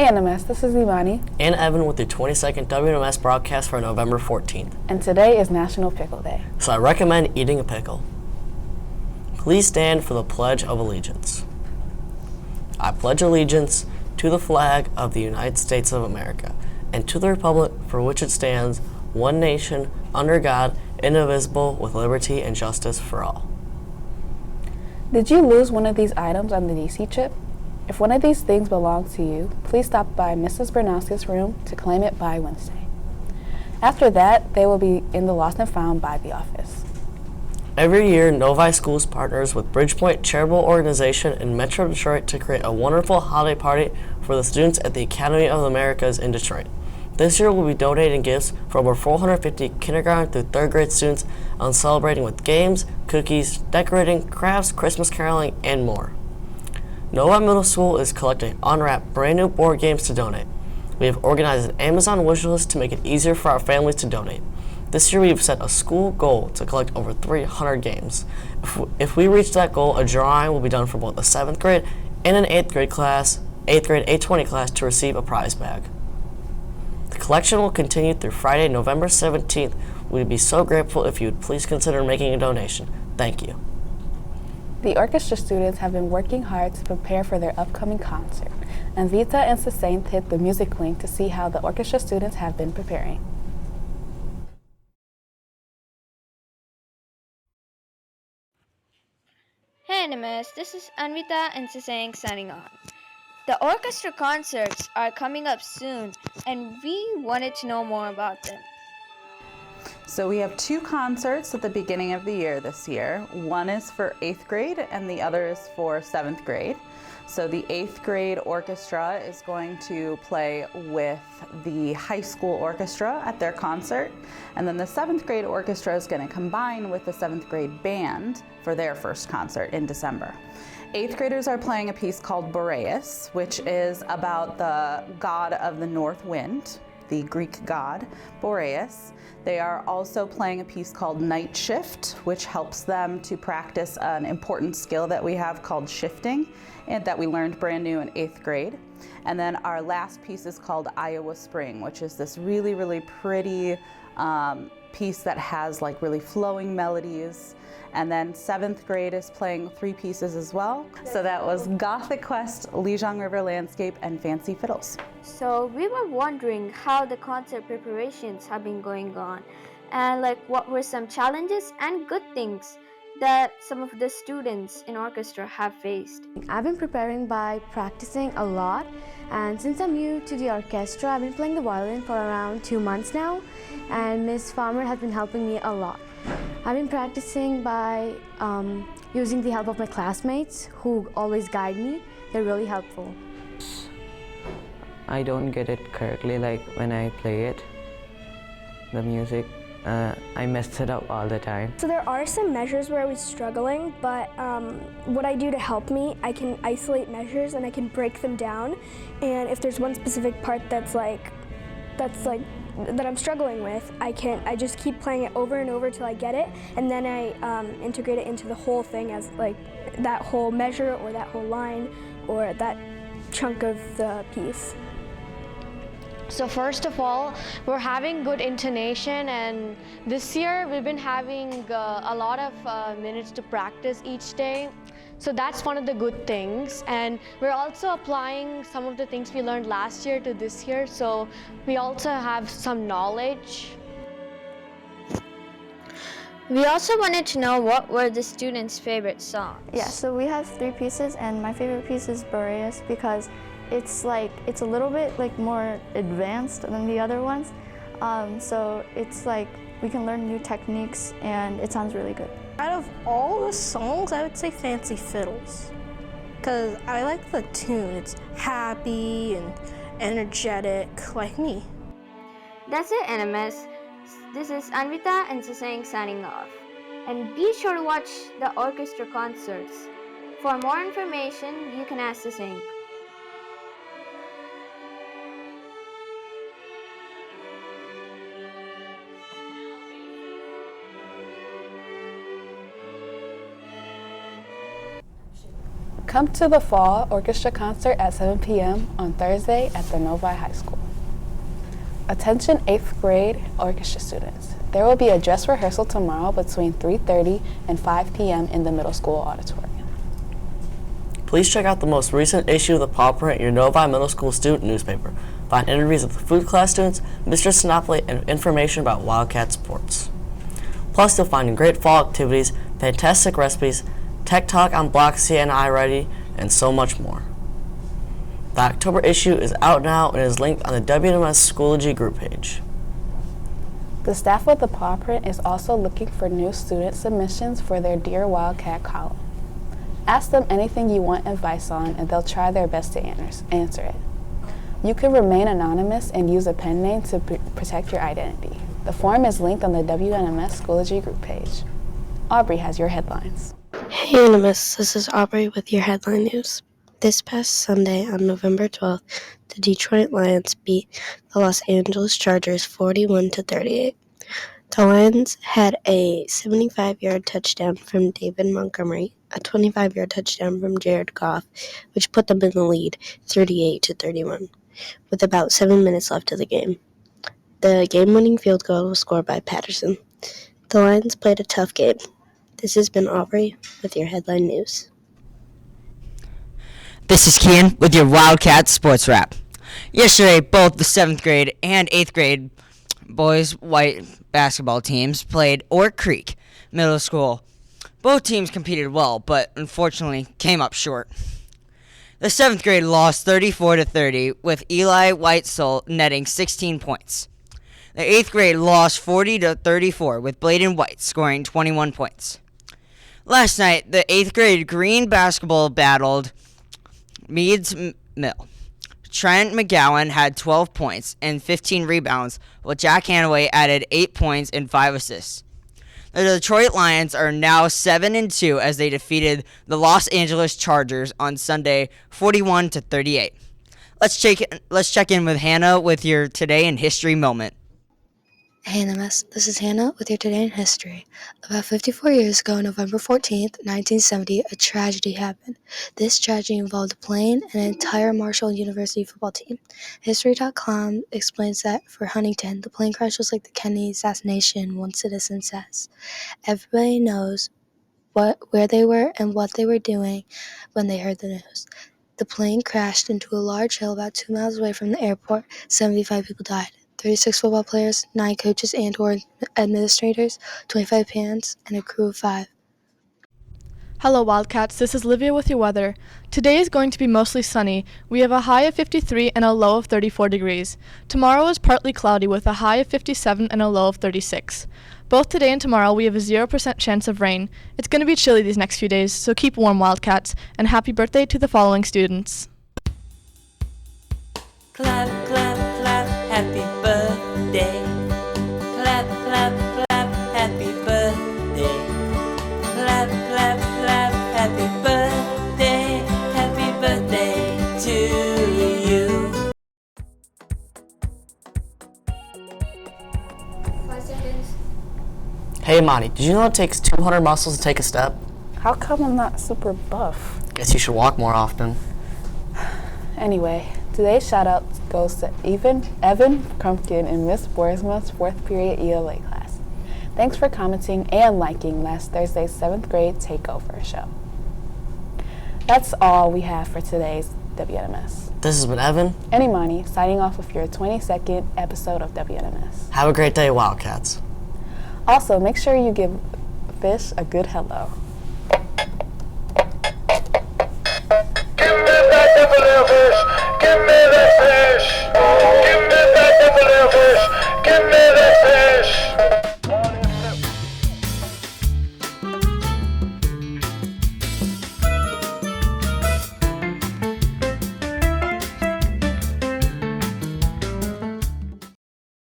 WNMS, this is Imani. And Evan with your 22nd WNMS broadcast for November 14th. And today is National Pickle Day. So I recommend eating a pickle. Please stand for the Pledge of Allegiance. I pledge allegiance to the flag of the United States of America and to the republic for which it stands, one nation, under God, indivisible, with liberty and justice for all. Did you lose one of these items on the DC trip? If one of these things belongs to you, please stop by Mrs. Bernowski's room to claim it by Wednesday. After that, they will be in the Lost and Found by the office. Every year, Novi Schools partners with Bridgepoint charitable organization in Metro Detroit to create a wonderful holiday party for the students at the Academy of the Americas in Detroit. This year, we'll be donating gifts for over 450 kindergarten through third grade students on celebrating with games, cookies, decorating, crafts, Christmas caroling, and more. Novi Middle School is collecting unwrapped brand new board games to donate. We have organized an Amazon wish list to make it easier for our families to donate. This year we have set a school goal to collect over 300 games. If we reach that goal, a drawing will be done for both a 7th grade and an 8th grade 820 class to receive a prize bag. The collection will continue through Friday, November 17th. We'd be so grateful if you would please consider making a donation. Thank you. The orchestra students have been working hard to prepare for their upcoming concert. Anvytha and Sasank hit the music link to see how the orchestra students have been preparing. Hey NMS, this is Anvytha and Sasank signing on. The orchestra concerts are coming up soon and we wanted to know more about them. So we have 2 concerts at the beginning of the year this year. One is for 8th grade and the other is for 7th grade. So the 8th grade orchestra is going to play with the high school orchestra at their concert. And then the 7th grade orchestra is going to combine with the 7th grade band for their first concert in December. 8th graders are playing a piece called Boreas, which is about the god of the north wind, the Greek god Boreas. They are also playing a piece called Night Shift, which helps them to practice an important skill that we have called shifting, and that we learned brand new in 8th grade. And then our last piece is called Iowa Spring, which is this really, really pretty piece that has like really flowing melodies. And then 7th grade is playing 3 pieces as well. So that was Gothic Quest, Lijiang River Landscape, and Fancy Fiddles. So we were wondering how the concert preparations have been going on and what were some challenges and good things that some of the students in orchestra have faced. I've been preparing by practicing a lot, and since I'm new to the orchestra, I've been playing the violin for around 2 months now, and Miss Farmer has been helping me a lot. I've been practicing by using the help of my classmates who always guide me. They're really helpful. I don't get it correctly when I play it, the music. I mess it up all the time. So there are some measures where I was struggling, but what I do to help me, I can isolate measures and I can break them down. And if there's one specific part that I'm struggling with, I just keep playing it over and over till I get it, and then I integrate it into the whole thing as that whole measure or that whole line or that chunk of the piece. So first of all, we're having good intonation, and this year we've been having a lot of minutes to practice each day. So that's one of the good things, and we're also applying some of the things we learned last year to this year, so we also have some knowledge. We also wanted to know what were the students' favorite songs. Yeah, so we have 3 pieces, and my favorite piece is Boreas because it's a little bit more advanced than the other ones. So it's we can learn new techniques, and it sounds really good. Out of all the songs, I would say Fancy Fiddles, because I like the tune. It's happy and energetic, like me. That's it, NMS. This is Anvytha and Sasank signing off. And be sure to watch the orchestra concerts. For more information, you can ask Sasank. Come to the Fall Orchestra concert at 7 p.m. on Thursday at the Novi High School. Attention 8th grade orchestra students. There will be a dress rehearsal tomorrow between 3:30 and 5 p.m. in the middle school auditorium. Please check out the most recent issue of the Paw Print, your Novi Middle School student newspaper. Find interviews with the food class students, Mr. Sinopoli, and information about Wildcat sports. Plus, you'll find great fall activities, fantastic recipes, tech talk on Block C and iReady, and so much more. The October issue is out now and is linked on the WNMS Schoology group page. The staff of the Paw Print is also looking for new student submissions for their Dear Wildcat column. Ask them anything you want advice on and they'll try their best to answer it. You can remain anonymous and use a pen name to protect your identity. The form is linked on the WNMS Schoology group page. Aubrey has your headlines. Hey NMS, this is Aubrey with your headline news. This past Sunday on November 12th, the Detroit Lions beat the Los Angeles Chargers 41-38. The Lions had a 75-yard touchdown from David Montgomery, a 25-yard touchdown from Jared Goff, which put them in the lead 38-31, with about 7 minutes left of the game. The game-winning field goal was scored by Patterson. The Lions played a tough game. This has been Aubrey with your headline news. This is Kian with your Wildcat Sports Wrap. Yesterday, both the 7th grade and 8th grade boys white basketball teams played Oak Creek Middle School. Both teams competed well, but unfortunately came up short. The 7th grade lost 34-30, with Eli Whitesole netting 16 points. The 8th grade lost 40-34, with Bladen White scoring 21 points. Last night, the 8th grade green basketball battled Meads Mill. Trent McGowan had 12 points and 15 rebounds, while Jack Hanaway added 8 points and 5 assists. The Detroit Lions are now 7-2 as they defeated the Los Angeles Chargers on Sunday 41-38. Let's check in with Hannah with your Today in History moment. Hey NMS, this is Hannah with your Today in History. About 54 years ago, November 14th, 1970, a tragedy happened. This tragedy involved a plane and an entire Marshall University football team. History.com explains that for Huntington, the plane crash was like the Kennedy assassination, one citizen says. Everybody knows where they were and what they were doing when they heard the news. The plane crashed into a large hill about 2 miles away from the airport. 75 people died. 36 football players, 9 coaches and/or administrators, 25 parents, and a crew of 5. Hello Wildcats, this is Livia with your weather. Today is going to be mostly sunny. We have a high of 53 and a low of 34 degrees. Tomorrow is partly cloudy with a high of 57 and a low of 36. Both today and tomorrow we have a 0% chance of rain. It's going to be chilly these next few days, so keep warm Wildcats, and happy birthday to the following students. Clap, clap, clap, happy birthday. Clap, clap, clap, happy birthday. Clap, clap, clap, happy birthday to you. 5 seconds. Hey Monty, did you know it takes 200 muscles to take a step? How come I'm not super buff? Guess you should walk more often. Anyway, today's shout out goes to Evan Crumpkin in Miss Boersma's 4th period ELA class. Thanks for commenting and liking last Thursday's 7th grade takeover show. That's all we have for today's WNMS. This has been Evan and Imani signing off with your 22nd episode of WNMS. Have a great day, Wildcats. Also, make sure you give fish a good hello.